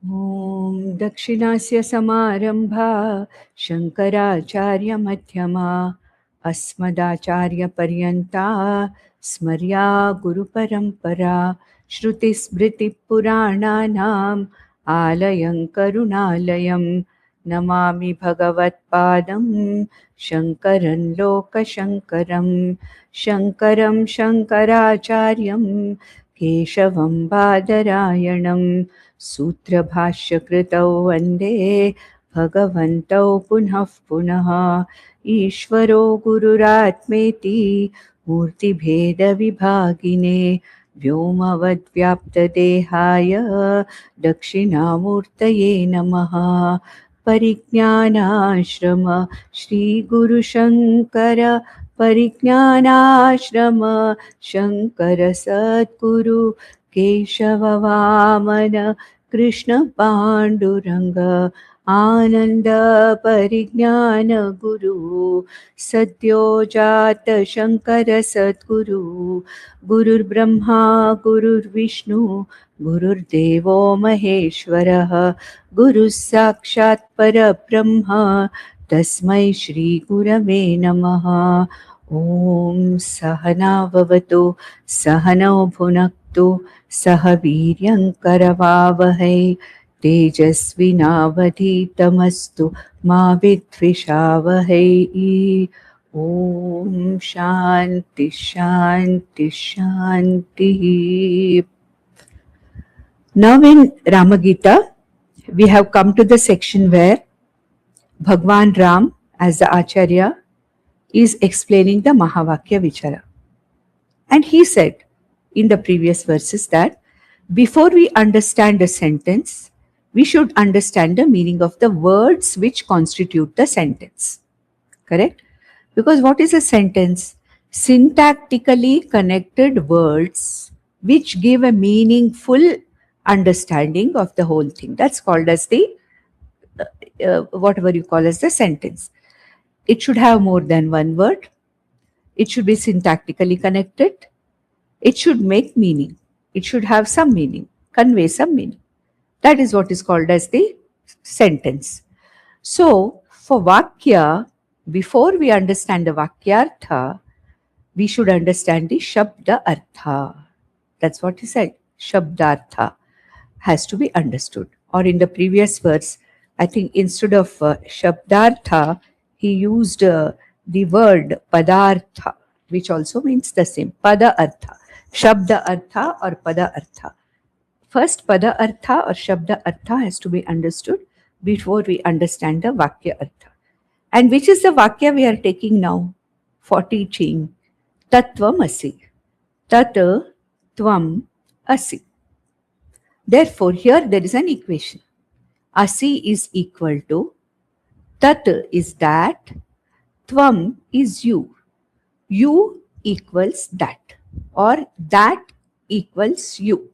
ॐ दक्षिणस्य समारम्भा शङ्कराचार्यमध्यमा अस्मदाचार्यपर्यन्ता स्मर्या गुरुपरम्परा श्रुतिस्मृतिपुराणानाम् आलयं करुणालयं नमामि भगवत्पादं शङ्करं लोकशङ्करं शङ्करं शङ्कराचार्यं केशवं बादरायणं सूत्रभाष्यकृतौ वन्दे भगवन्तौ पुनः पुनः ईश्वरो गुरुरात्मेति मूर्तिभेदविभागिने व्योमवद्व्याप्तदेहाय दक्षिणामूर्तये नमः। परिज्ञानाश्रम श्रीगुरुशङ्कर परिज्ञानाश्रम शङ्कर सद्गुरु केशववामन कृष्ण पाण्डुरङ्ग आनन्द परिज्ञान गुरु सद्योजात शङ्कर सद्गुरु गुरुर्ब्रह्मा गुरुर्विष्णु गुरुर्देवो महेश्वरः गुरुः साक्षात् परब्रह्म तस्मै श्रीगुरवे नमः। ॐ सहना भवतु सहनौ भुनक्तु सह वीर्यङ्करवावहै तेजस्विनावधीतमस्तु मा विद्विषावहै। ॐ शान्ति शान्ति शान्तिः। Now in Ramagita, we have come to the section where Bhagwan Ram as the Acharya is explaining the Mahavakya Vichara. And he said in the previous verses that before we understand a sentence, we should understand the meaning of the words which constitute the sentence. Correct? Because what is a sentence? Syntactically connected words which give a meaningful understanding of the whole thing. That's called as the whatever you call as the sentence. It should have more than one word. It should be syntactically connected. It should make meaning. It should have some meaning, convey some meaning. That is what is called as the sentence. So, for Vakya, before we understand the Vakyartha, we should understand the Shabda Artha. That's what he said. Shabdartha has to be understood. Or in the previous verse, I think instead of Shabdartha, he used the word Padartha, which also means the same. Pada Artha. Shabda Artha or Pada Artha. First, Pada Artha or Shabda Artha has to be understood before we understand the Vakya Artha. And which is the Vakya we are taking now for teaching? Tattvam Asi. Tat Tvam Asi. Therefore, here there is an equation. Asi is equal to Tat is that, Tvam is you. You equals that, or that equals you.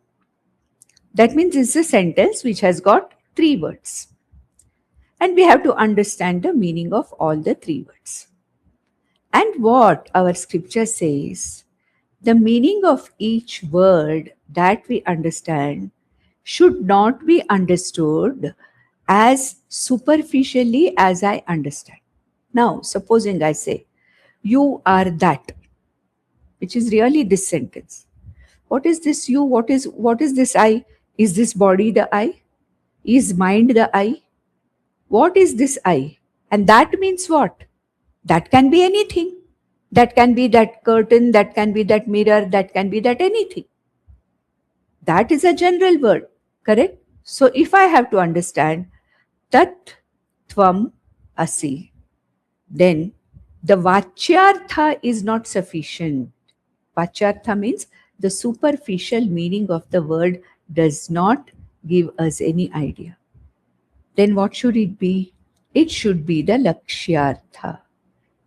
That means it's a sentence which has got 3 words. And we have to understand the meaning of all the 3 words. And what our scripture says, the meaning of each word that we understand should not be understood as superficially as I understand. Now, supposing I say, you are that, which is really this sentence. What is this you? What is this I? Is this body the I? Is mind the I? What is this I? And that means what? That can be anything. That can be that curtain, that can be that mirror, that can be that anything. That is a general word, correct? So if I have to understand Tat Tvam Asi, then the Vachyartha is not sufficient. Vachyartha means the superficial meaning of the word does not give us any idea. Then what should it be? It should be the Lakshyartha.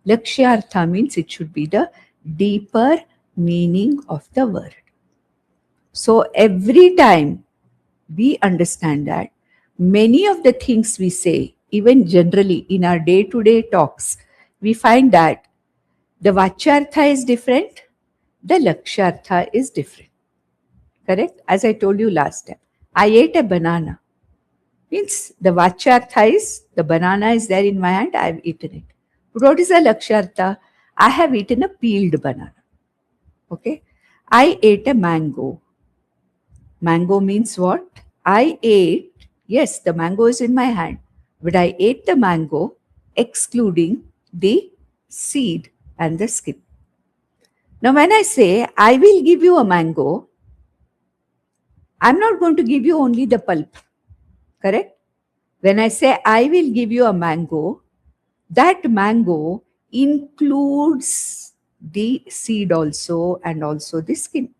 Lakshyartha means it should be the deeper meaning of the word. So every time we understand that many of the things we say, even generally in our day-to-day talks, we find that the Vachyartha is different, the Lakshyartha is different. Correct? As I told you last time, I ate a banana. Means the vachartha is the banana is there in my hand, I have eaten it. But what is the lakshartha? I have eaten a peeled banana. Okay. I ate a mango. Mango means what? I ate, yes, the mango is in my hand, but I ate the mango excluding the seed and the skin. Now, when I say I will give you a mango, I'm not going to give you only the pulp, correct? When I say I will give you a mango, that mango includes the seed also and also the skin,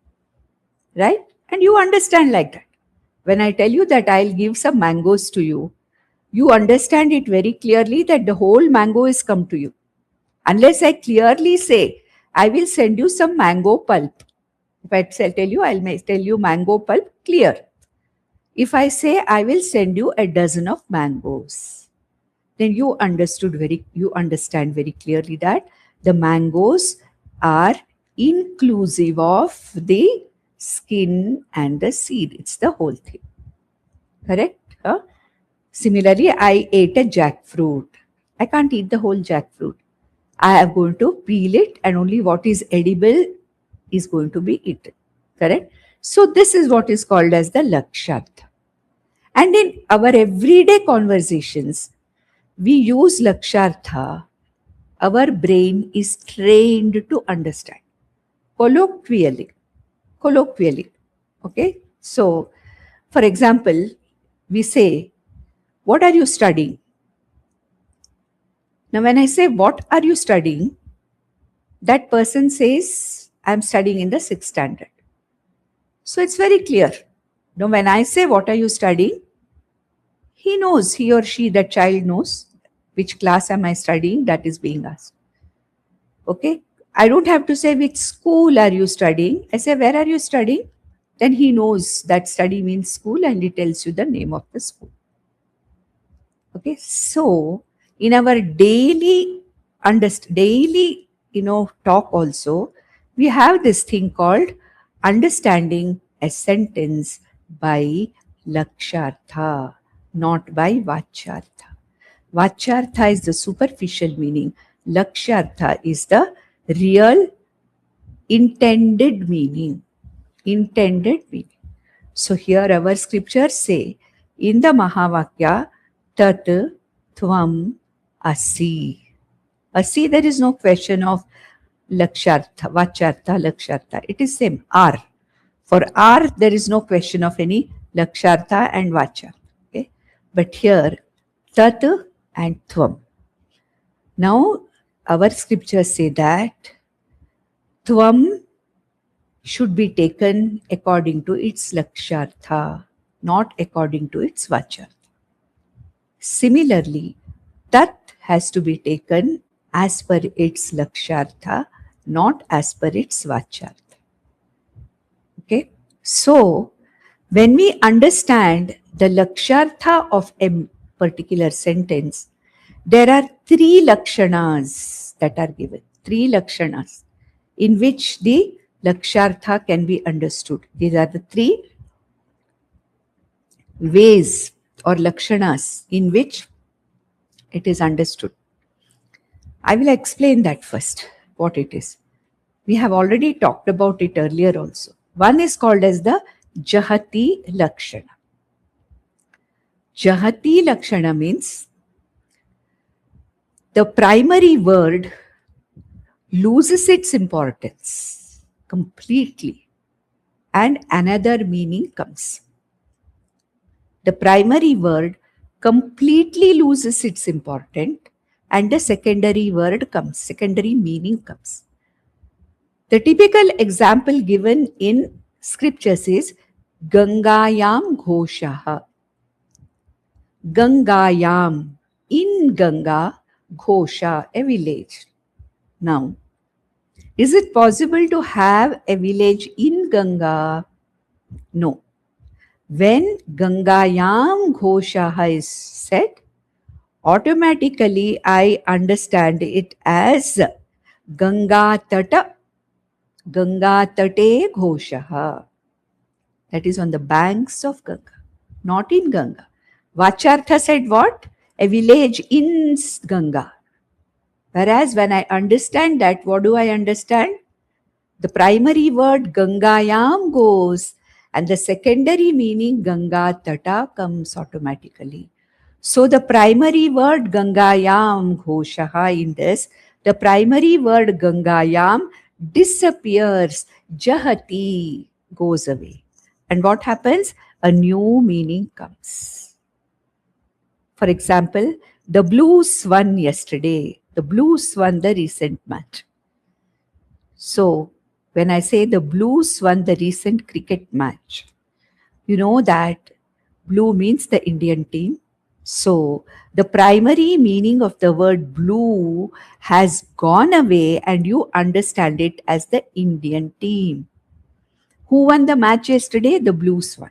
right? And you understand like that. When I tell you that I'll give some mangoes to you, you understand it very clearly that the whole mango is come to you. Unless I clearly say, I will send you some mango pulp. If I tell you, I'll tell you mango pulp, clear. If I say, I will send you a dozen of mangoes, then you understand very clearly that the mangoes are inclusive of the skin and the seed. It's the whole thing. Correct? Huh? Similarly, I ate a jackfruit. I can't eat the whole jackfruit. I am going to peel it, and only what is edible is going to be eaten. Correct? So, this is what is called as the lakshartha. And in our everyday conversations, we use lakshartha. Our brain is trained to understand. Colloquially. Colloquially. Okay? So, for example, we say, what are you studying? Now, when I say, what are you studying? That person says, I'm studying in the 6th standard. So it's very clear. Now, when I say, what are you studying? He knows, he or she, that child knows which class am I studying, that is being asked. Okay? I don't have to say, which school are you studying? I say, where are you studying? Then he knows that study means school and he tells you the name of the school. Okay? So, in our daily talk also, we have this thing called understanding a sentence by lakshartha, not by vachartha. Vachartha is the superficial meaning. Lakshartha is the real intended meaning. Intended meaning. So here our scriptures say in the Mahavakya, Tat Tvam Asi. Asi, there is no question of lakshartha, vachartha, lakshartha. It is same, R. For R, there is no question of any lakshartha and vacha. Okay? But here, tat and tvam. Now, our scriptures say that tvam should be taken according to its lakshartha, not according to its vachartha. Similarly, tat has to be taken as per its lakshartha, not as per its vachartha. Okay? So, when we understand the lakshartha of a particular sentence, there are 3 lakshanas that are given. 3 lakshanas in which the lakshartha can be understood. These are the 3 ways or lakshanas in which it is understood. I will explain that first, what it is. We have already talked about it earlier also. One is called as the Jahati Lakshana. Jahati Lakshana means the primary word loses its importance completely and another meaning comes. The primary word completely loses its importance and the secondary word comes, secondary meaning comes. The typical example given in scriptures is Gangayam Ghoshaha. Gangayam, in Ganga, Ghosha, a village. Now, is it possible to have a village in Ganga? No. When Gangayam Ghoshaha is said, automatically I understand it as Ganga Tata, Ganga Tate Ghoshaha. That is on the banks of Ganga, not in Ganga. Vachartha said what? A village in Ganga. Whereas when I understand that, what do I understand? The primary word Gangayam goes and the secondary meaning Ganga Tata comes automatically. So the primary word Gangayam Ghoshaha in this, the primary word Gangayam disappears, Jahati goes away. And what happens? A new meaning comes. For example, the Blues won yesterday. The Blues won the recent match. So when I say the Blues won the recent cricket match, you know that blue means the Indian team. So the primary meaning of the word blue has gone away and you understand it as the Indian team. Who won the match yesterday? The Blues won.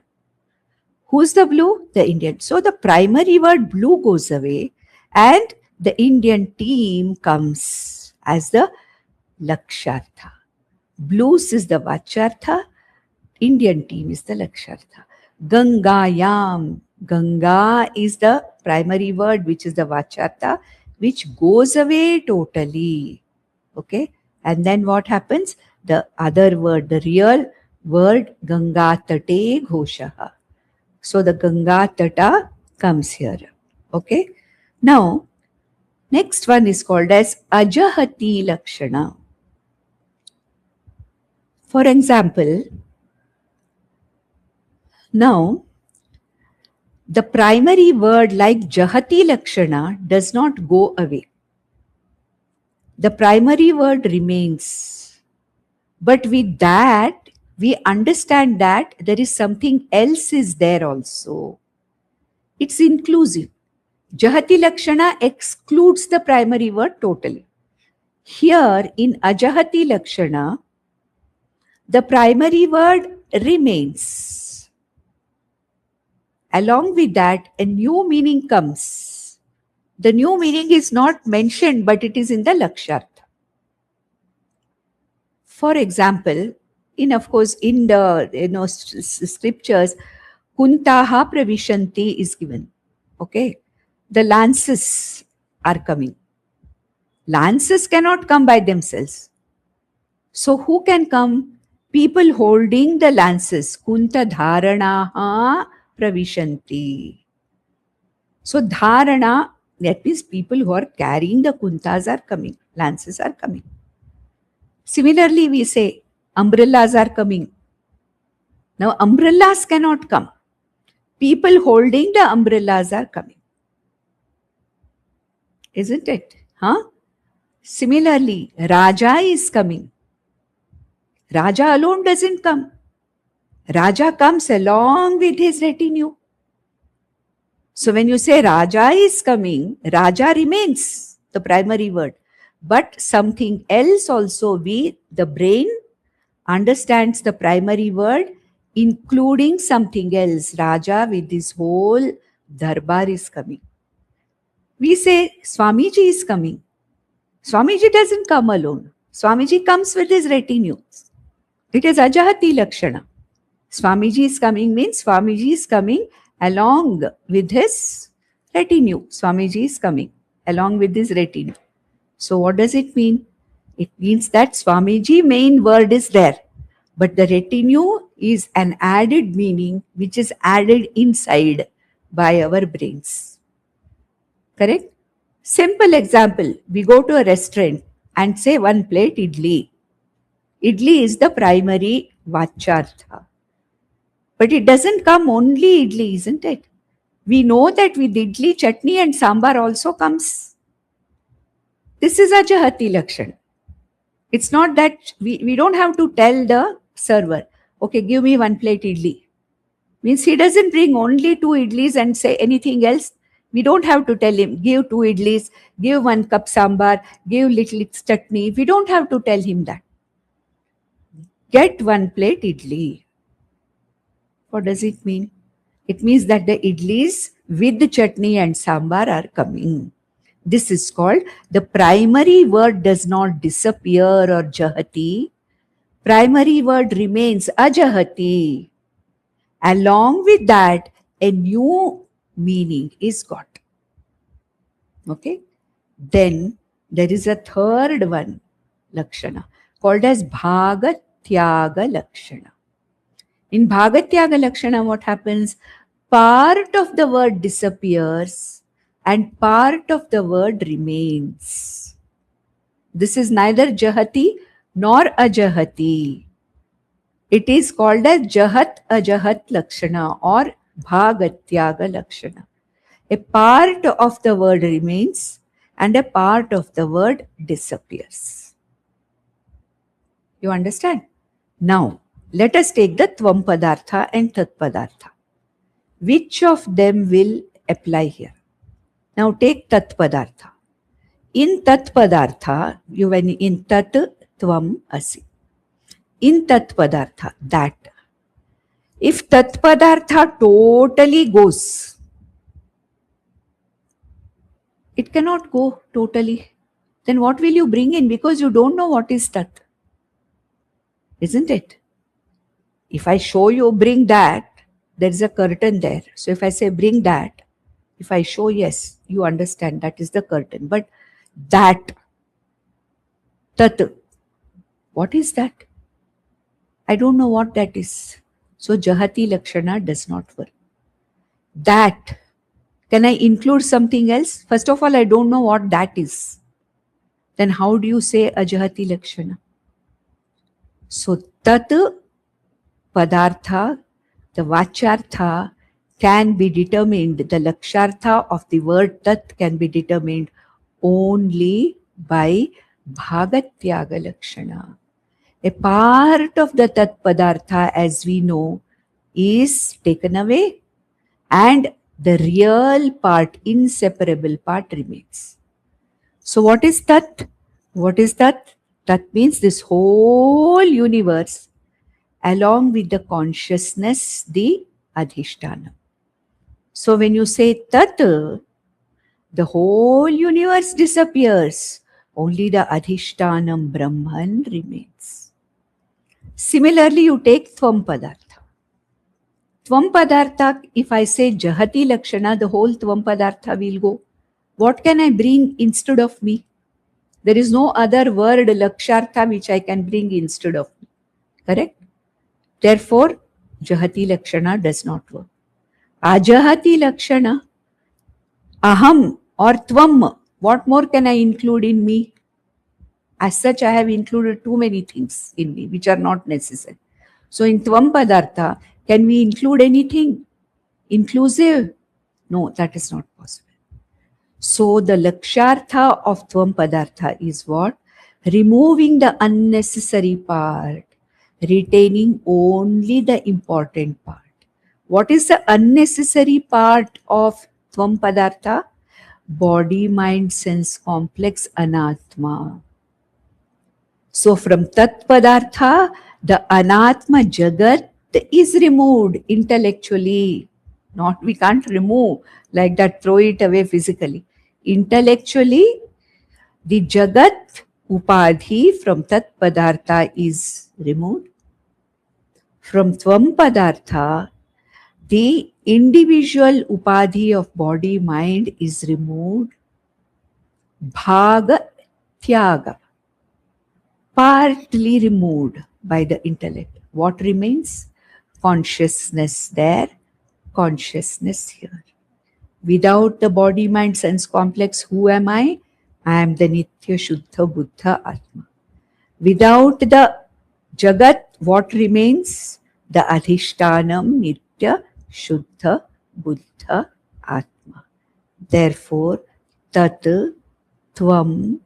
Who's the blue? The Indian. So the primary word blue goes away and the Indian team comes as the Lakshartha. Blues is the Vachartha, Indian team is the Lakshartha. Gangayam. Ganga is the primary word which is the Vachartha, which goes away totally. Okay. And then what happens? The other word, the real word Ganga Tate Ghoshaha. So the Ganga Tata comes here. Okay. Now, next one is called as Ajahati Lakshana. For example, now the primary word like Jahati Lakshana does not go away. The primary word remains. But with that, we understand that there is something else is there also. It's inclusive. Jahati Lakshana excludes the primary word totally. Here in Ajahati Lakshana, the primary word remains. Along with that, a new meaning comes. The new meaning is not mentioned, but it is in the Lakshartha. For example, in the scriptures, Kuntaha Pravishanti is given. Okay, the lances are coming. Lances cannot come by themselves. So who can come? People holding the lances. Kunta Dharanaha Pravishanti. So Dharana, that means people who are carrying the kuntas are coming. Lances are coming. Similarly, we say umbrellas are coming. Now umbrellas cannot come. People holding the umbrellas are coming. Isn't it? Huh? Similarly, Raja is coming. Raja alone doesn't come. Raja comes along with his retinue. So when you say Raja is coming, Raja remains the primary word. But something else also, the brain understands the primary word, including something else. Raja with his whole darbar is coming. We say Swamiji is coming. Swamiji doesn't come alone. Swamiji comes with his retinue. It is Ajahati Lakshana. Swamiji is coming means Swamiji is coming along with his retinue. Swamiji is coming along with his retinue. So what does it mean? It means that Swamiji main word is there, but the retinue is an added meaning which is added inside by our brains. Correct? Simple example, we go to a restaurant and say one plate idli. Idli is the primary vachartha. But it doesn't come only idli, isn't it? We know that with idli, chutney and sambar also comes. This is Ajahati Lakshan. It's not that we don't have to tell the server, okay, give me one plate idli. Means he doesn't bring only 2 idlis and say anything else. We don't have to tell him, give 2 idlis, give 1 cup sambar, give little chutney. We don't have to tell him that. Get 1 plate idli. What does it mean? It means that the idlis with the chutney and sambar are coming. This is called, the primary word does not disappear or jahati. Primary word remains ajahati. Along with that, a new meaning is got. Okay? Then there is a third one, Lakshana, called as Bhagatyaga Lakshana. In Bhagatyaga Lakshana, what happens? Part of the word disappears and part of the word remains. This is neither Jahati nor Ajahati. It is called as Jahat Ajahat Lakshana or Bhagatyaga Lakshana. A part of the word remains and a part of the word disappears. You understand? Now, let us take the Tvam Padartha and Tat Padartha. Which of them will apply here? Now take Tat Padartha. In Tat Padartha, when in Tat Tvam Asi. In Tat Padartha, that. If Tat Padartha totally goes, it cannot go totally. Then what will you bring in? Because you don't know what is Tat. Isn't it? If I show you, bring that, there is a curtain there. So if I say bring that, if I show, yes, you understand that is the curtain. But that, Tat, what is that? I don't know what that is. So Jahati Lakshana does not work. That, can I include something else? First of all, I don't know what that is. Then how do you say Ajahati Lakshana? So Tat Padartha, the Vachartha can be determined, the Lakshartha of the word Tat can be determined only by Bhagatyaga Lakshana. A part of the Tat Padartha, as we know, is taken away and the real part, inseparable part remains. So what is Tat? What is Tat? Tat means this whole universe along with the consciousness, the Adhisthana. So when you say Tat, the whole universe disappears. Only the Adhishthanam Brahman remains. Similarly, you take Tvam Padartha. Tvam Padartha, if I say Jahati Lakshana, the whole Tvam Padartha will go. What can I bring instead of me? There is no other word Lakshartha which I can bring instead of me. Correct? Therefore, Jahati Lakshana does not work. Ajahati Lakshana, Aham or Tvam, what more can I include in me? As such, I have included too many things in me which are not necessary. So in Tvam Padartha, can we include anything inclusive? No, that is not possible. So the Lakshartha of Tvam Padartha is what? Removing the unnecessary part, retaining only the important part. What is the unnecessary part of Tvam Padartha? Body, mind, sense complex, Anatma. So from Tat Padartha, the Anatma Jagat is removed intellectually. Not, we can't remove like that, throw it away physically. Intellectually, the Jagat Upadhi from Tat Padartha is removed. From Tvam Padartha, the individual Upadhi of body, mind is removed. Bhaga Tyaga, partly removed by the intellect. What remains? Consciousness there, consciousness here. Without the body, mind, sense complex, who am I? I am the Nitya Shuddha Buddha Atma. Without the Jagat, what remains? The Adhishtanam Nitya Shuddha Buddha Atma. Therefore, Tat Tvam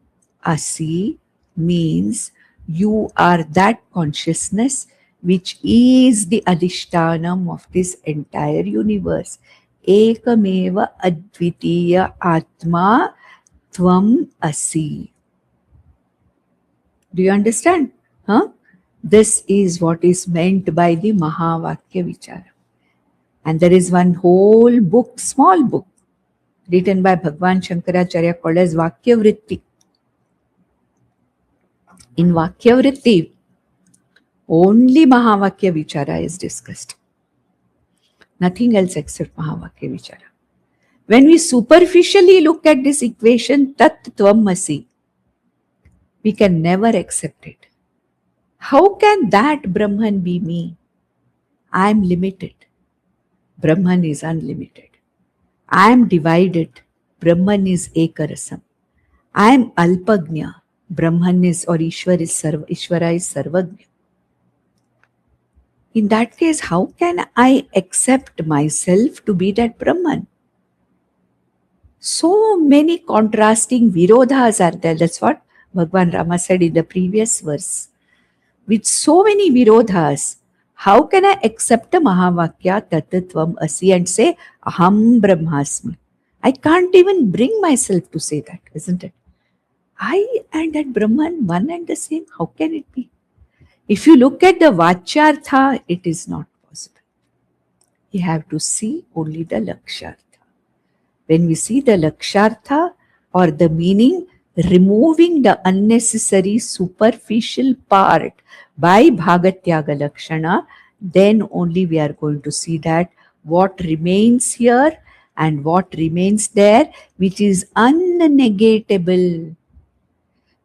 Asi means you are that consciousness which is the Adhishtanam of this entire universe. Ekameva Advitiya Atma Tvam Asi. Do you understand? Huh? This is what is meant by the Mahavakya Vichara. And there is one whole book, small book, written by Bhagwan Shankaracharya called as Vakya Vritti. In Vakya Vritti, only Mahavakya Vichara is discussed. Nothing else except Mahavakya Vichara. When we superficially look at this equation, Tat Tvamasi, we can never accept it. How can that Brahman be me? I am limited. Brahman is unlimited. I am divided. Brahman is Ekarasam. I am Alpagnya. Brahman is or Ishvara is Sarvagnya. In that case, how can I accept myself to be that Brahman? So many contrasting virodhas are there. That's what Bhagwan Rama said in the previous verse. With so many virodhas, how can I accept the Mahavakya Tatatvam Asi and say Aham Brahmasmi? I can't even bring myself to say that, isn't it? I and that Brahman, one and the same. How can it be? If you look at the Vachyartha, it is not possible. You have to see only the Lakshartha. When we see the Lakshartha or the meaning, removing the unnecessary superficial part by Bhagatyaga Lakshana, then only we are going to see that what remains here and what remains there, which is unnegatable.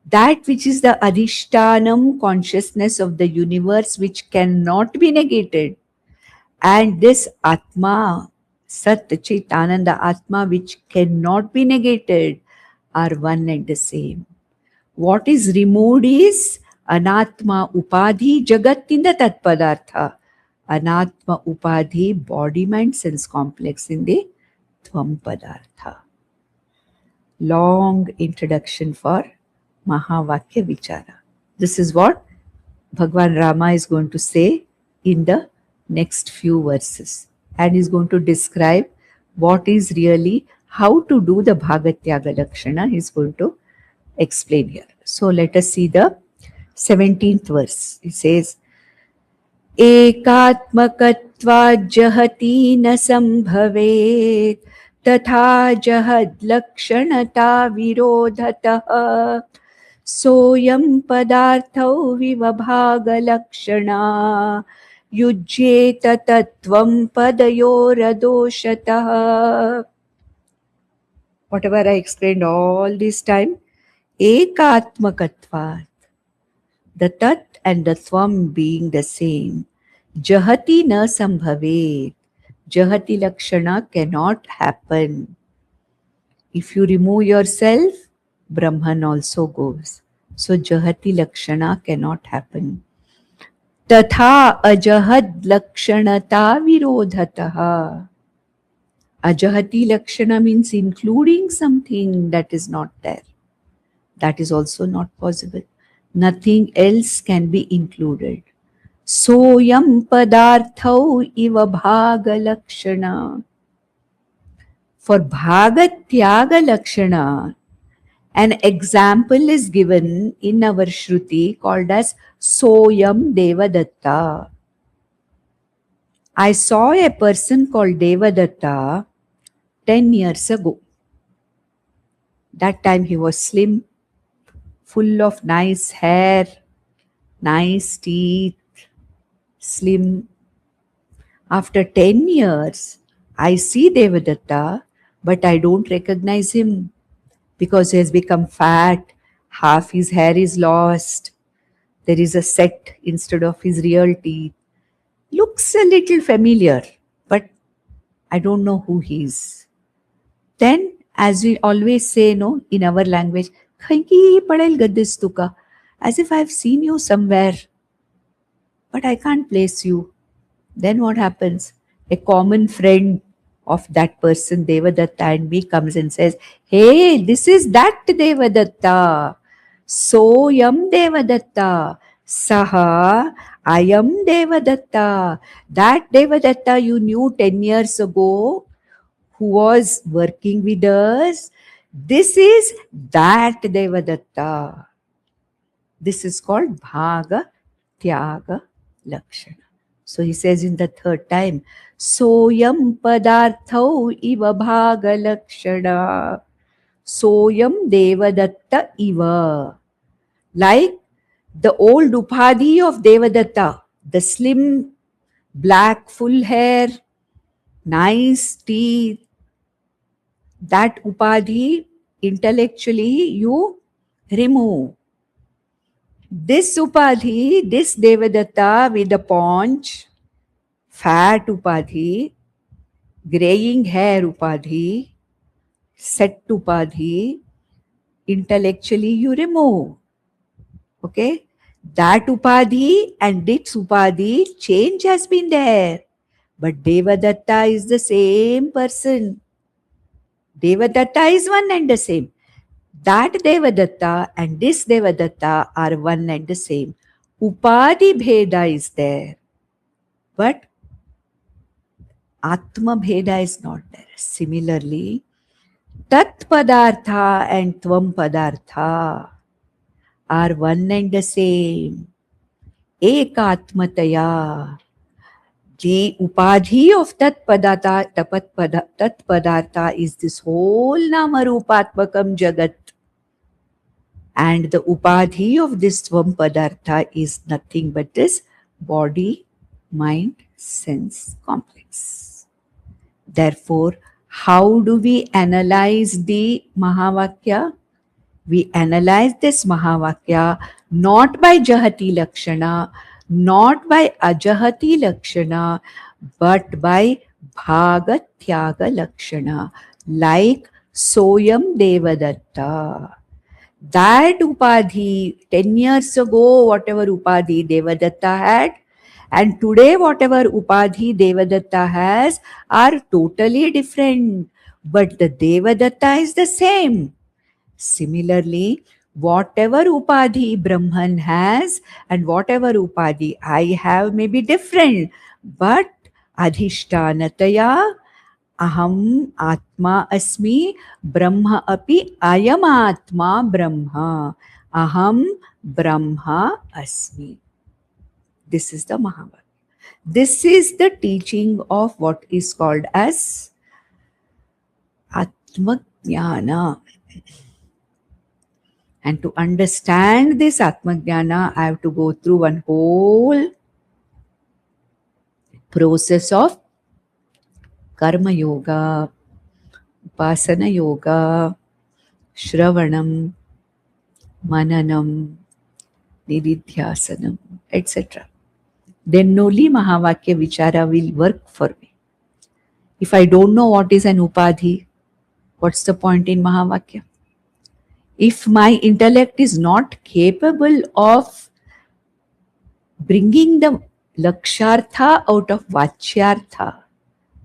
That which is the Adhishtanam consciousness of the universe, which cannot be negated. And this Atma, Sat Chitananda Atma, which cannot be negated, are one and the same. What is removed is Anatma Upadhi Jagat in the Tatpadartha. Anatma Upadhi, body, mind, sense complex in the Tvam Padartha. Long introduction for Mahavakya Vichara. This is what Bhagwan Rama is going to say in the next few verses, and is going to describe what is really how to do the Bhagatyaga Lakshana. He is going to explain here. So let us see the 17th verse. It says, Ekatmakatva jahati na sambhavet तथा जहद लक्षणता विरोधतः सोयम पदार्थौ विवभागलक्षणा युज्येत तत्त्वं पदयोरदोषतः. Whatever I explained all this time, ekatmakatvat, the tat and the tvam being the same, jahati na sambhavet, jahati lakshana cannot happen. If you remove yourself, Brahman also goes. So jahati lakshana cannot happen. Tatha ajahad lakshanata virodhataha. Ajahati lakshana means including something that is not there. That is also not possible. Nothing else can be included. Soyam padarthau iva bhaga lakshana. For bhagatyaga lakshana, an example is given in our Shruti called as Soyam Devadatta. I saw a person called Devadatta 10 years ago. That time he was slim, full of nice hair, nice teeth, slim. After 10 years, I see Devadatta, but I don't recognize him because he has become fat, half his hair is lost, there is a set instead of his real teeth. Looks a little familiar, but I don't know who he is. Then, as we always say, no, in our language, as if I have seen you somewhere, but I can't place you. Then what happens? A common friend of that person, Devadatta, and me comes and says, hey, this is that Devadatta. Soyam Devadatta. Saha Ayam Devadatta. That Devadatta you knew 10 years ago, who was working with us, this is that Devadatta. This is called Bhaga Tyaga Lakshana. So he says in the third time, Soyam padarthau iva bhaga lakshana. Soyam Devadatta iva. Like the old Upadhi of Devadatta, the slim, black, full hair, nice teeth, That upadhi intellectually you remove. This upadhi, this Devadatta with the paunch, fat upadhi, graying hair upadhi, set upadhi, intellectually you remove. Okay? That upadhi and this upadhi, change has been there. But Devadatta is the same person. Devadatta is one and the same. That Devadatta and this Devadatta are one and the same. Upadhi Bheda is there. But Atma Bheda is not there. Similarly, Tat Padartha and Tvam Padartha are one and the same. Ekatmataya. The upadhi of Tat Padartha is this whole Namarupatmakam Jagat. And the upadhi of this Tvam Padartha is nothing but this body, mind, sense complex. Therefore, how do we analyze the Mahavakya? We analyze this Mahavakya not by Jahati Lakshana, not by Ajahati Lakshana, but by Bhagatyaga Lakshana, like Soyam Devadatta. That upadhi, 10 years ago, whatever upadhi Devadatta had, and today, whatever upadhi Devadatta has, are totally different. But the Devadatta is the same. Similarly, whatever upadhi Brahman has and whatever upadhi I have may be different. But adhishtanataya aham atma asmi brahma api ayam atma brahma aham brahma asmi. This is the Mahabharata. This is the teaching of what is called as Atma Jnana. And to understand this Atma Jnana, I have to go through one whole process of Karma Yoga, Upasana Yoga, Shravanam, Mananam, Nididhyasanam, etc. Then only Mahavakya Vichara will work for me. If I don't know what is an Upadhi, what's the point in Mahavakya? If my intellect is not capable of bringing the Lakshartha out of Vachyartha,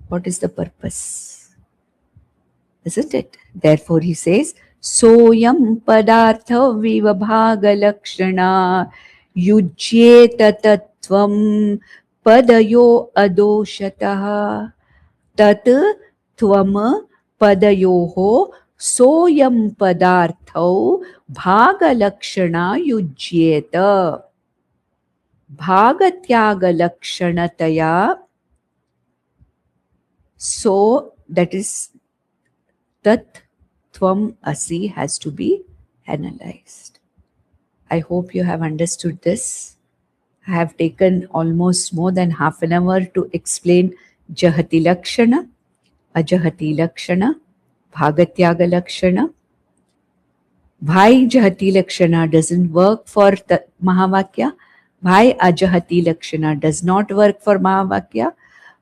what is the purpose? Isn't it? Therefore he says, Soyam padartha vivabhaga lakshana yujyeta tattvam padayo adoshataha tat tvam padayoho soyam padarthau bhaga lakshana yujyeta bhagatyaga lakshanataya. So that is Tat Tvam Asi has to be analyzed. I hope you have understood this. I have taken almost more than half an hour to explain Jahati Lakshana, Ajahati Lakshana, Bhagatyaga Lakshana. Why Jahati Lakshana doesn't work for the Mahavakya? Why Ajahati Lakshana does not work for Mahavakya?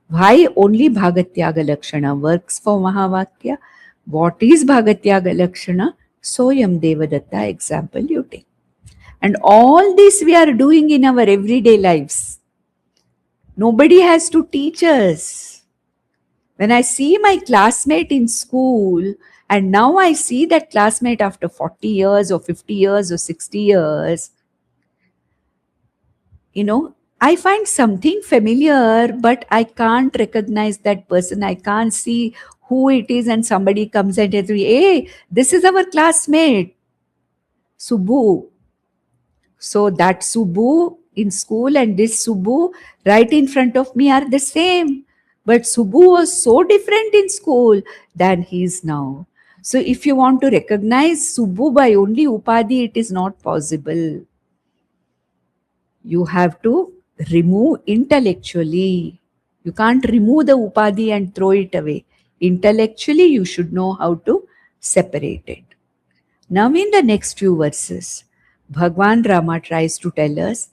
Why only Bhagatyaga Lakshana works for Mahavakya? What is Bhagatyaga Lakshana? Soyam Devadatta example you take. And all this we are doing in our everyday lives. Nobody has to teach us. When I see my classmate in school, and now I see that classmate after 40 years or 50 years or 60 years, I find something familiar, but I can't recognize that person. I can't see who it is, and somebody comes and tells me, hey, this is our classmate, Subbu. So that Subbu in school and this Subbu right in front of me are the same. But Subbu was so different in school than he is now. So if you want to recognize Subbu by only Upadhi, it is not possible. You have to remove intellectually. You can't remove the Upadhi and throw it away. Intellectually, you should know how to separate it. Now, in the next few verses, Bhagwan Rama tries to tell us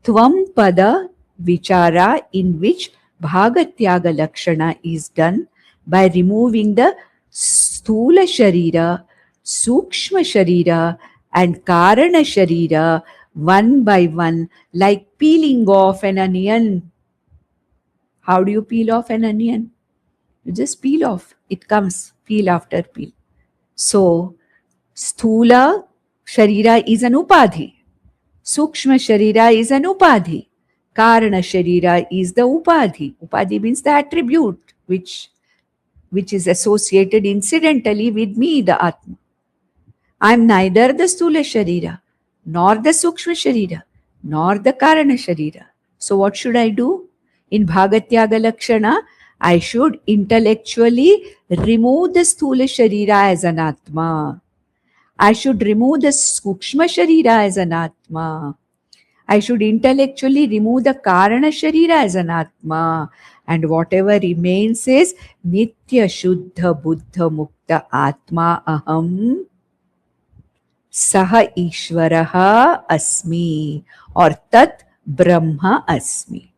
Tvam Pada Vichara, in which Bhagatyaga Lakshana is done by removing the Sthula Sharira, Sukshma Sharira, and Karana Sharira one by one, like peeling off an onion. How do you peel off an onion? You just peel off. It comes peel after peel. So, Sthula Sharira is an Upadhi. Sukshma Sharira is an Upadhi. Karana Sharira is the Upadhi. Upadhi means the attribute which is associated incidentally with me, the Atma. I am neither the Sthula Sharira, nor the Sukshma Sharira, nor the Karana Sharira. So what should I do? In Bhagatyaga Lakshana, I should intellectually remove the Sthula Sharira as an Atma. I should remove the Sukshma Sharira as an Atma. I should intellectually remove the Karana Sharira as an Atma. And whatever remains is Nitya Shuddha Buddha Mukta Atma Aham Saha Ishvaraha Asmi, or Tat Brahma Asmi.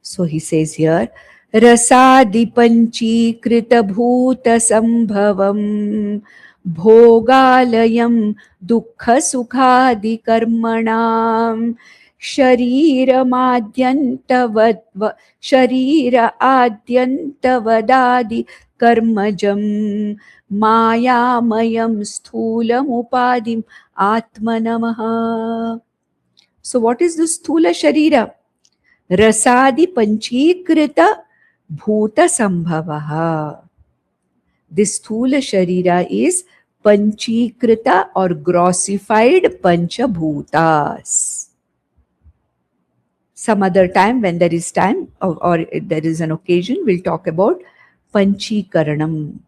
So he says here, Rasadi Panchikrita Bhuta Sambhavam Bhogalayam Dukkha Sukhadi Karmanam Sharira Adyantavadadi Karmajam Mayamayam Sthulam Upadim Atmanamaha. So what is the Sthula Sharira? Rasadi Panchikrita Bhuta Sambhavaha. This Sthula Sharira is Panchikrita or grossified Panchabhutas. Some other time, when there is time or there is an occasion, we'll talk about Panchikaranam.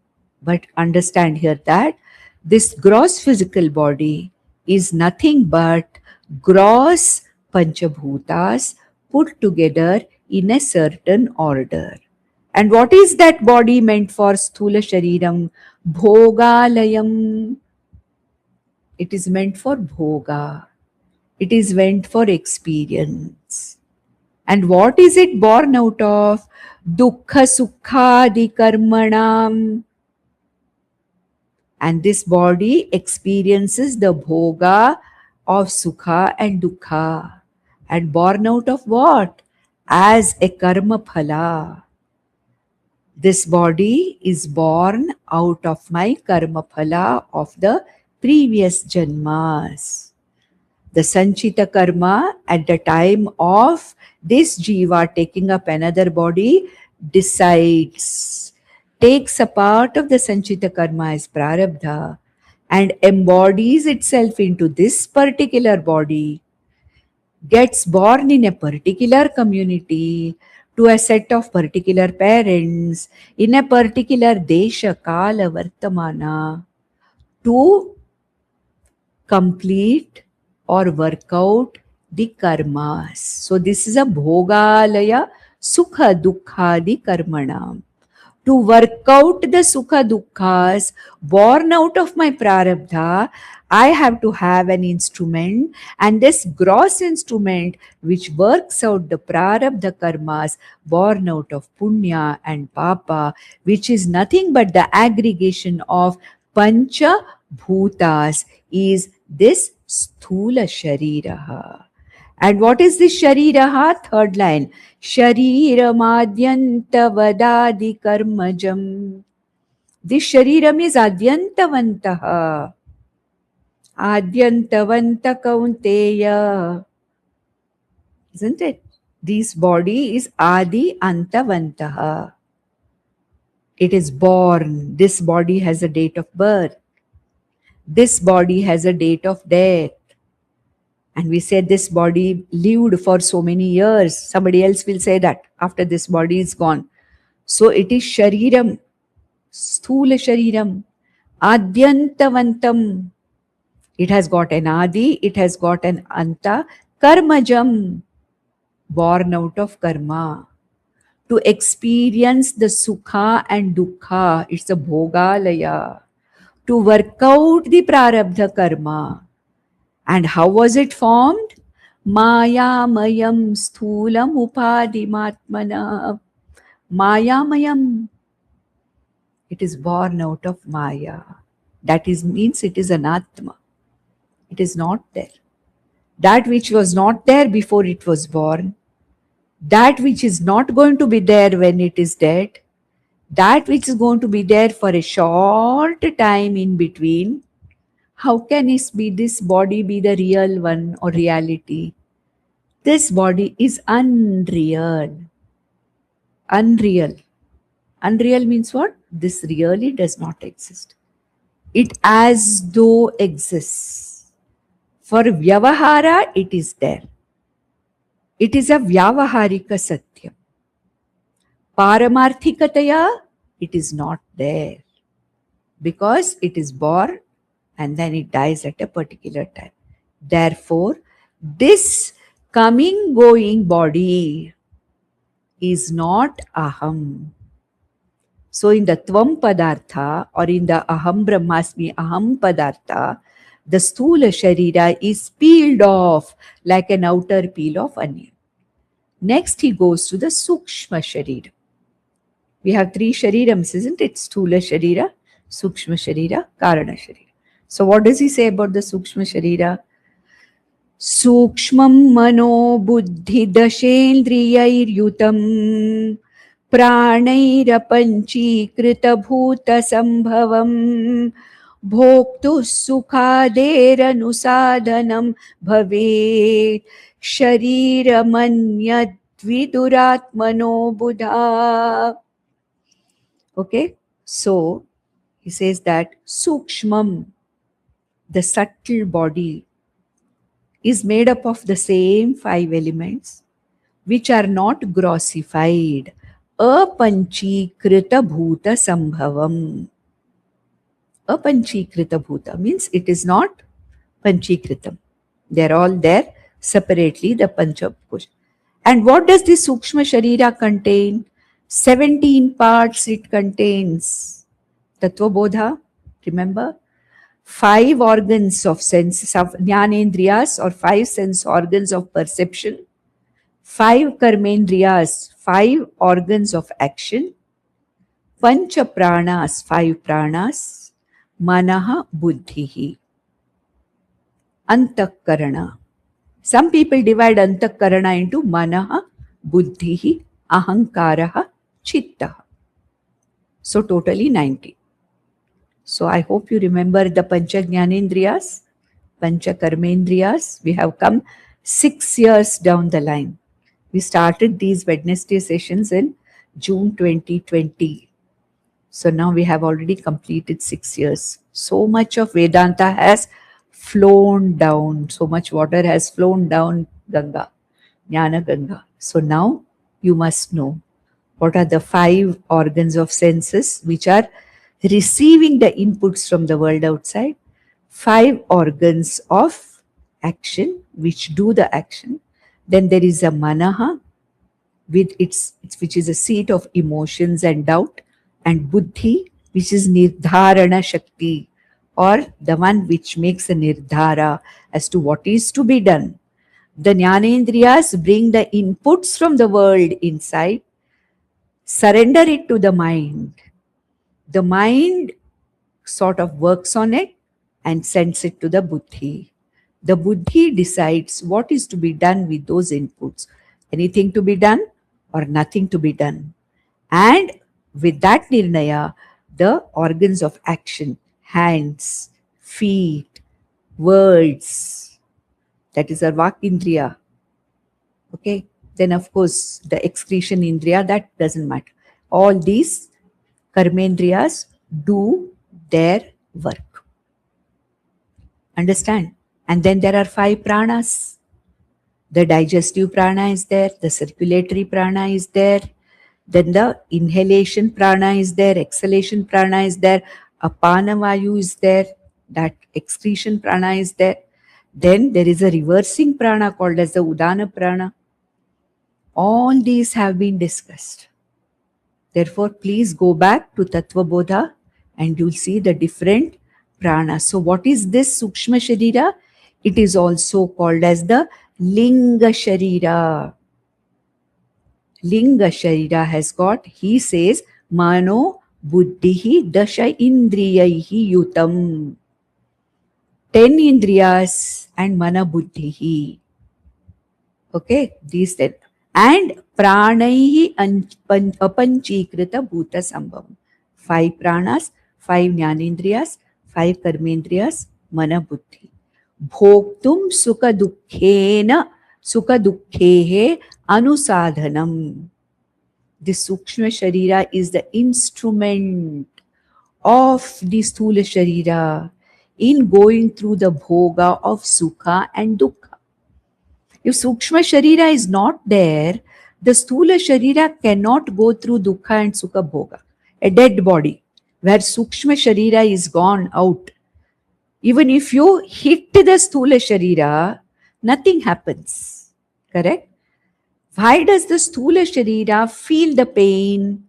But understand here that this gross physical body is nothing but gross Panchabhutas put together in a certain order. And what is that body meant for? Sthula Shariram, Bhogalayam. It is meant for Bhoga. It is meant for experience. And what is it born out of? Dukkha Sukhadi Karmanam. And this body experiences the Bhoga of Sukha and Dukkha. And born out of what? As a Karma Phala. This body is born out of my Karma Phala of the previous Janmas. The Sanchita Karma at the time of this Jiva taking up another body decides, takes a part of the Sanchita Karma as Prarabdha and embodies itself into this particular body, gets born in a particular community, to a set of particular parents, in a particular Desha, Kala, Vartamana, to complete or work out the karmas. So this is a Bhogalaya Sukha Dukkhadi Karmanam. To work out the Sukha Dukkhas born out of my Prarabdha, I have to have an instrument, and this gross instrument which works out the Prarabdha Karmas born out of Punya and Papa, which is nothing but the aggregation of Pancha Bhutas, is this Sthula Shariraha. And what is this Shariraha? Third line. Shariramadhyantavadadi karmajam. This Shariram is Adyantavantaha. Adyantavanta Kaunteya. Isn't it? This body is Adi Antavantaha. It is born. This body has a date of birth. This body has a date of death. And we said this body lived for so many years. Somebody else will say that after this body is gone. So it is Shariram, Sthula Shariram, Adyantavantam. It has got an Adi, it has got an Anta, Karmajam, born out of Karma. to experience the sukha and dukkha. It's a bhogalaya. To work out the prarabdha karma. And how was it formed? Mayamayam sthulam upadimatmana. Mayamayam. It is born out of Maya. That is means it is anatma. It is not there. That which was not there before it was born, that which is not going to be there when it is dead, that which is going to be there for a short time in between, how can this body be the real one or reality? This body is unreal. Unreal. Unreal means what? This really does not exist. It as though exists. For Vyavahara, it is there. It is a Vyavaharika Satyam. Paramarthikataya, it is not there. Because it is born and then it dies at a particular time. Therefore, this coming going body is not aham. So in the tvam padartha or in the aham brahmasmi aham padartha, the sthula sharira is peeled off like an outer peel of onion. Next he goes to the sukshma sharira. We have three sharirams, isn't it? Sthula sharira, sukshma sharira, karana sharira. So what does he say about the sukshma sharira? Sukshmam mano buddhi dashendriyair प्राणैरपञ्चीकृत भूतसम्भवम् भोक्तुः सुखादेरनुसाधनं भवेत् शरीरमन्यद्विदुरात्मनो बुधा. Okay, so he says that Sukshmam, the subtle body, is made up of the same 5 elements which are not grossified. Apanchikrita bhuta sambhavam. Apanchikrita bhuta means it is not panchikritam. They are all there separately, the Panchakosh. And what does this Sukshma Sharira contain? 17 parts it contains. Tattva Bodha, remember? 5 organs of senses, of Jnanendriyas or 5 sense organs of perception. 5 karmendriyas, 5 organs of action. Pancha pranas, 5 pranas. Manaha buddhihi. Antakarana. Some people divide antakarana into manaha, buddhihi, ahankaraha, chittaha. So totally 90. So I hope you remember the Pancha Jnanendriyas, Pancha Karmendriyas. We have come 6 years down the line. We started these Wednesday sessions in June 2020. So now we have already completed 6 years. So much of Vedanta has flown down. So much water has flown down Ganga, Jnana Ganga. So now you must know what are the 5 organs of senses which are receiving the inputs from the world outside. 5 organs of action which do the action. Then there is a manaha with which is a seat of emotions and doubt, and buddhi which is nirdharana shakti, or the one which makes a nirdhara as to what is to be done. The jnanendriyas bring the inputs from the world inside, surrender it to the mind. The mind sort of works on it and sends it to the buddhi. The buddhi decides what is to be done with those inputs. Anything to be done or nothing to be done. And with that nirnaya, the organs of action, hands, feet, words, that is our vak indriya. Okay, then of course the excretion indriya, that doesn't matter. All these karmendriyas do their work. Understand? And then there are 5 pranas. The digestive prana is there, the circulatory prana is there, then the inhalation prana is there, exhalation prana is there, apana vayu is there, that excretion prana is there. Then there is a reversing prana called as the udana prana. All these have been discussed. Therefore, please go back to Tattva Bodha and you'll see the different pranas. So, what is this Sukshma Sharira? It is also called as the Linga Sharira. Linga Sharira has got, he says, Mano Buddhihi Dasha Indriyaihi Yutam. 10 Indriyas and Mana Buddhihi. Okay, these 10. And Pranaihi Apanchikrita Bhuta Sambhavam. 5 pranas, 5 Jnanendriyas, 5 Karmendriyas, Mana Buddhi. Bhoktum Sukha Dukkhehe Anusadhanam. This Sukshma Sharira is the instrument of the Sthula Sharira in going through the bhoga of Sukha and Dukkha. If Sukshma Sharira is not there, the Sthula Sharira cannot go through Dukkha and Sukha bhoga. A dead body where Sukshma Sharira is gone out. Even if you hit the Sthula Sharira, nothing happens. Correct? Why does the Sthula Sharira feel the pain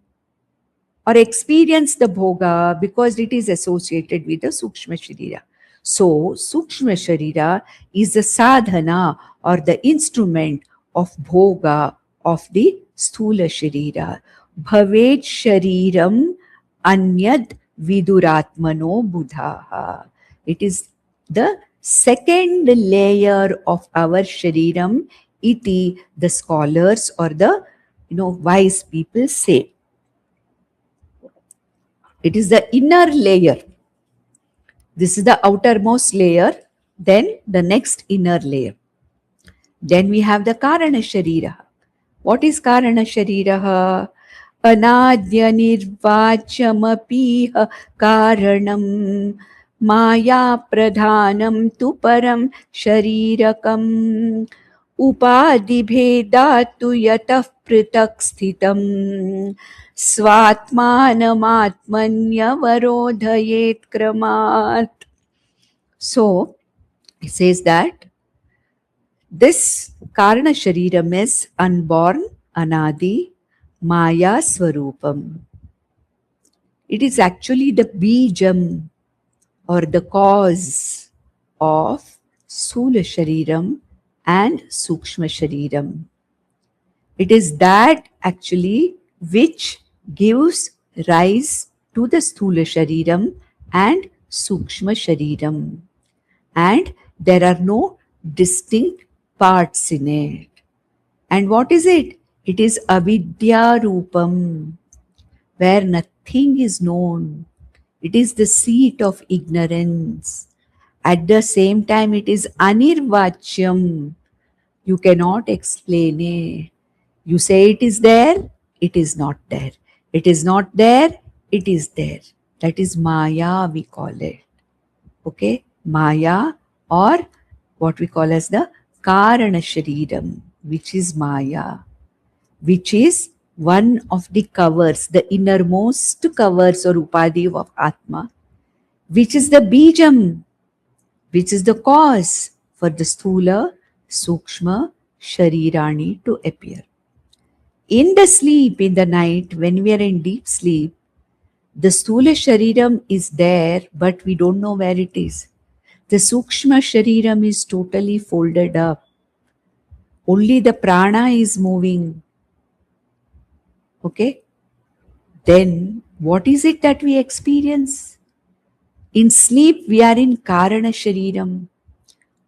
or experience the bhoga? Because it is associated with the Sukshma Sharira. So, Sukshma Sharira is the sadhana or the instrument of bhoga of the Sthula Sharira. Bhavet Shariram Anyad Viduratmano Buddhaha. It is the second layer of our Shariram, iti, the scholars or the wise people say. It is the inner layer. This is the outermost layer, then the next inner layer. Then we have the Karana Sharira. What is Karana Sharira? Anadya Nirvachamapiha Karanam Maya Pradhanam tu Param Sharirakam Upadi Bhedatu Yatah Pritak Sthitam Svatmanamaatmanyavarodhayet kramat. So, it says that this Karana Shariram is unborn, Anadi, Maya Swarupam. It is actually the Bijam or the cause of Sthula Shariram and Sukshma Shariram. It is that actually which gives rise to the Sthula Shariram and Sukshma Shariram. And there are no distinct parts in it. And what is it? It is Avidya Rupam, where nothing is known. It is the seat of ignorance. At the same time, it is Anirvachyam. You cannot explain it. You say it is there, it is not there. It is not there, it is there. That is Maya, we call it. Okay? Maya, or what we call as the Karana Shariram, which is Maya, which is one of the covers, the innermost covers or Upadhi of Atma, which is the Bijam, which is the cause for the Sthula, Sukshma, Sharirani to appear. In the sleep, in the night, when we are in deep sleep, the Sthula Shariram is there, but we don't know where it is. The Sukshma Shariram is totally folded up. Only the prana is moving. Okay? Then, what is it that we experience? In sleep, we are in Karana Shariram.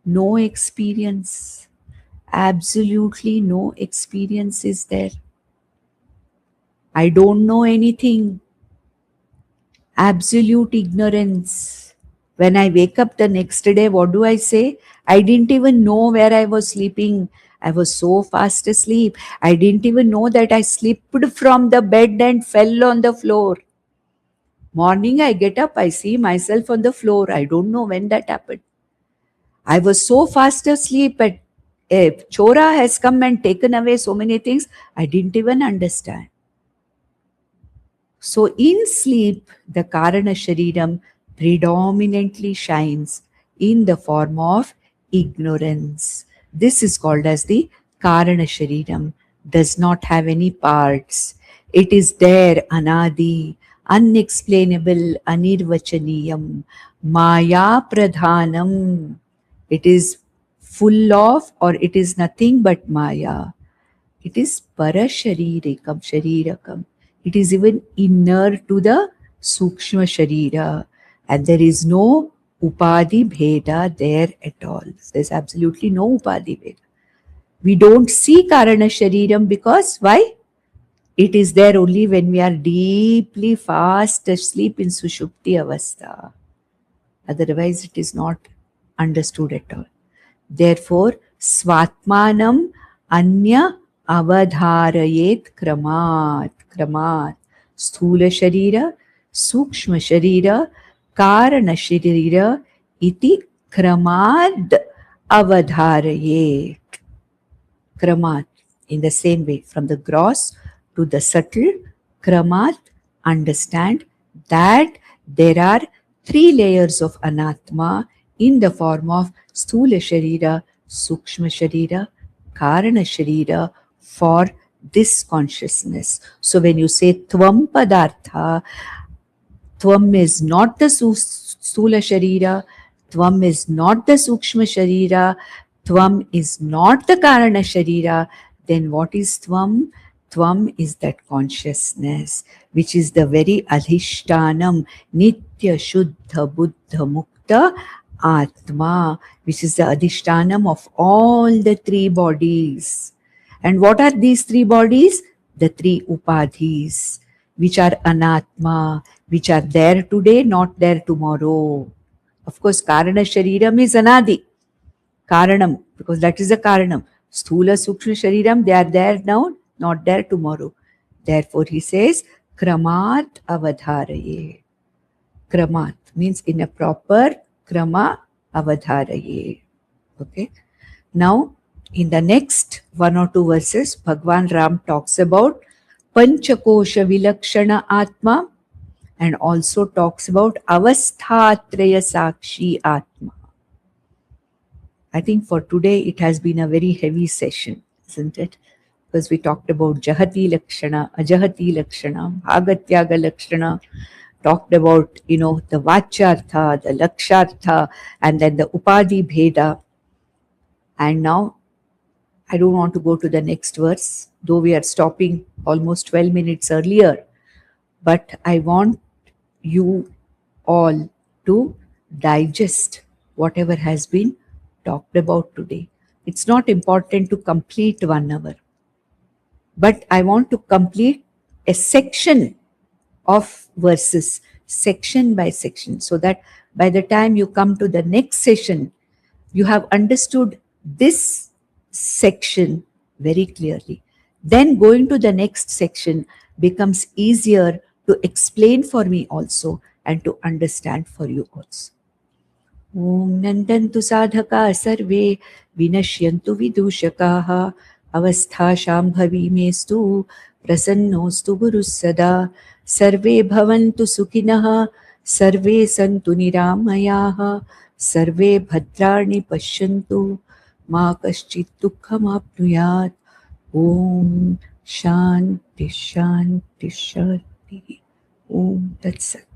No experience. Absolutely no experience is there. I don't know anything. Absolute ignorance. When I wake up the next day, what do I say? I didn't even know where I was sleeping. I was so fast asleep. I didn't even know that I slipped from the bed and fell on the floor. Morning, I get up, I see myself on the floor. I don't know when that happened. I was so fast asleep, but Chora has come and taken away so many things, I didn't even understand. So in sleep, the Karana Shariram predominantly shines in the form of ignorance. This is called as the Karana Shariram, does not have any parts. It is there, Anadi, unexplainable, Anirvachaniyam, Maya Pradhanam. It is full of, or it is nothing but Maya. It is Parasharirikam, Sharirakam. It is even inner to the Sukshma Sharira. And there is no Upadhi Bheda there at all. There's absolutely no Upadhi Bheda. We don't see Karana Shariram because why? It is there only when we are deeply fast asleep in Sushupti Avastha. Otherwise, it is not understood at all. Therefore, Svatmanam Anya Avadharayet Kramat. Kramat. Sthula Sharira, Sukshma Sharira, Karana Sharira, iti Kramad Avadharayet. Kramat. In the same way, from the gross to the subtle, Kramat, understand that there are three layers of Anatma in the form of Sthula Sharira, Sukshma Sharira, Karana Sharira for this consciousness. So when you say Tvam Padartha, Tvam is not the Sthula Sharira, Tvam is not the Sukshma Sharira, Tvam is not the Karana Sharira, then what is Tvam? Tvam is that consciousness, which is the very Adhishtanam, Nitya Shuddha Buddha Mukta Atma, which is the Adhishtanam of all the three bodies. And what are these three bodies? The three Upadhis, which are Anatma, which are there today, not there tomorrow. Of course, Karana Shariram is Anadi. Karanam, because that is the Karanam. Sthula Sukshma Shariram, they are there now, not there tomorrow. Therefore, he says, Kramat Avadharaye. Kramat means in a proper Krama Avadharaye. Okay. Now, in the next one or two verses, Bhagwan Ram talks about Panchakosha Vilakshana Atma and also talks about Avasthatraya Sakshi Atma. I think for today it has been a very heavy session, isn't it? Because we talked about Jahati Lakshana, Ajahati Lakshana, Bhagatyaga Lakshana, talked about, the Vachartha, the Lakshartha, and then the Upadhi Bheda. And now I don't want to go to the next verse, though we are stopping almost 12 minutes earlier. But I want you all to digest whatever has been talked about today. It's not important to complete 1 hour, but I want to complete a section of verses, section by section, so that by the time you come to the next session, you have understood this section very clearly. Then going to the next section becomes easier to explain for me also and to understand for you also. Om Nandantu Sadhaka Sarve Vinashyantu Vidushakaha Avastha Shambhavi Mestu Prasannostu Gurusada Sarve Bhavantu Sukhinaha Sarve Santu Niramayaha Sarve Bhadrani Pashyantu Ma Kaschit Dukkham Apnuyat. Om Shanti Shanti Shanti. Om Tat Sat.